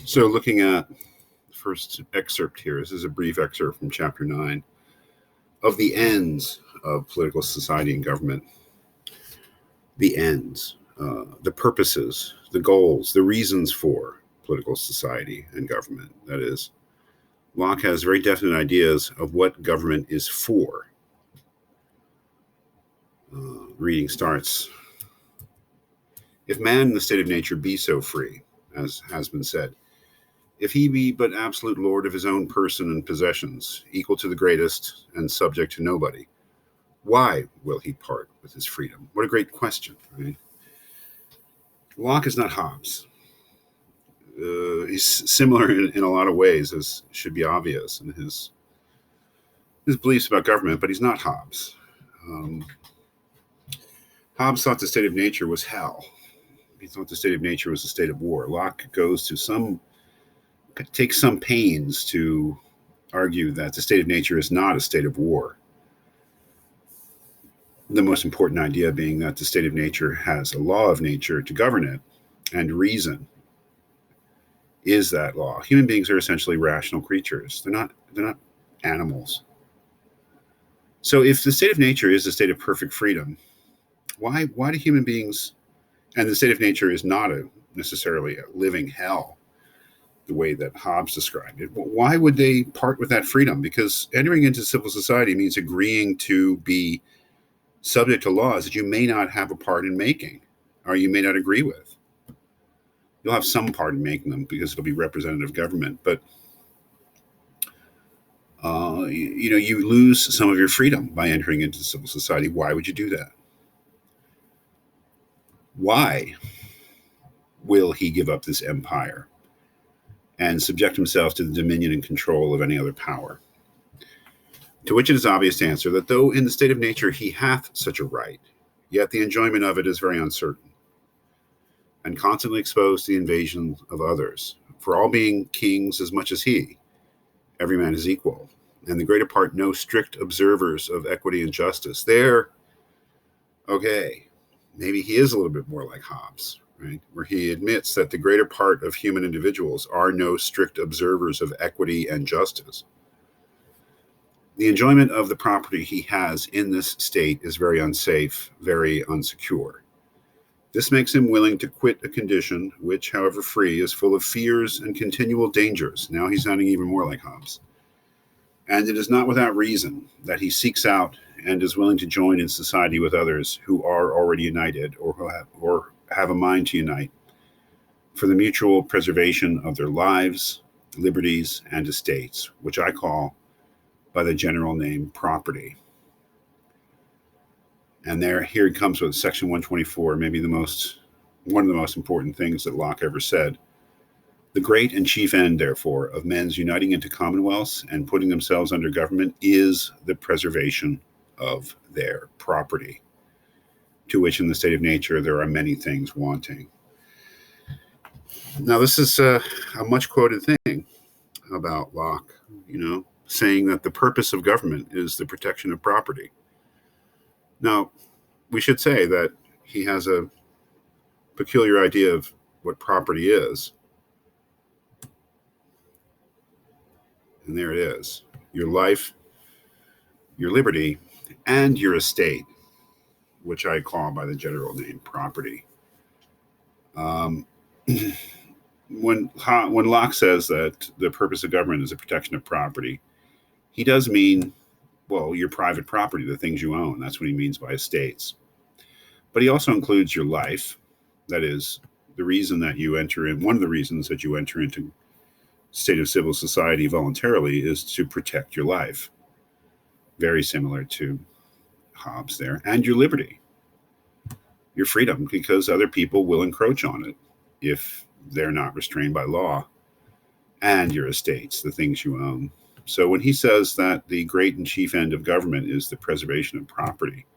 So looking at the first excerpt here, this is a brief excerpt from chapter 9 of the ends of political society and government. The ends, the purposes, the goals, the reasons for political society and government. That is, Locke has very definite ideas of what government is for. Reading starts, if man in the state of nature be so free, as has been said, if he be but absolute lord of his own person and possessions, equal to the greatest and subject to nobody, why will he part with his freedom? What a great question, right? Locke is not Hobbes. He's similar in a lot of ways, as should be obvious in his beliefs about government, but he's not Hobbes. Hobbes thought the state of nature was hell. He thought the state of nature was a state of war. Locke takes some pains to argue that the state of nature is not a state of war. The most important idea being that the state of nature has a law of nature to govern it, and reason is that law. Human beings are essentially rational creatures. They're not animals. So if the state of nature is a state of perfect freedom, why do human beings, and the state of nature is not necessarily a living hell, the way that Hobbes described it, why would they part with that freedom? Because entering into civil society means agreeing to be subject to laws that you may not have a part in making, or you may not agree with. You'll have some part in making them because it'll be representative government, but you lose some of your freedom by entering into civil society. Why would you do that? Why will he give up this empire and subject himself to the dominion and control of any other power? To which it is obvious to answer that though in the state of nature he hath such a right, yet the enjoyment of it is very uncertain, and constantly exposed to the invasion of others. For all being kings as much as he, every man is equal, and the greater part no strict observers of equity and justice. Okay, maybe he is a little bit more like Hobbes, right? Where he admits that the greater part of human individuals are no strict observers of equity and justice. The enjoyment of the property he has in this state is very unsafe, very unsecure. This makes him willing to quit a condition which, however free, is full of fears and continual dangers. Now he's sounding even more like Hobbes. And it is not without reason that he seeks out and is willing to join in society with others who are already united or have a mind to unite for the mutual preservation of their lives, liberties, and estates, which I call by the general name property. And here it comes with section 124, maybe one of the most important things that Locke ever said. The great and chief end, therefore, of men's uniting into commonwealths and putting themselves under government is the preservation of their property, to which in the state of nature there are many things wanting. Now, this is a much quoted thing about Locke, saying that the purpose of government is the protection of property. Now, we should say that he has a peculiar idea of what property is. And there it is. Your life, your liberty, and your estate, which I call by the general name property. When Locke says that the purpose of government is the protection of property, he does mean, well, your private property, the things you own. That's what he means by estates. But he also includes your life. That is, one of the reasons that you enter into state of civil society voluntarily is to protect your life. Very similar to Hobbes there. And your liberty, your freedom, because other people will encroach on it if they're not restrained by law. And your estates, the things you own. So when he says that the great and chief end of government is the preservation of property,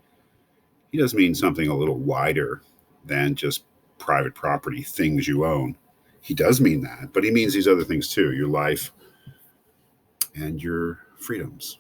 he does mean something a little wider than just private property, things you own. He does mean that, but he means these other things too, your life and your freedoms.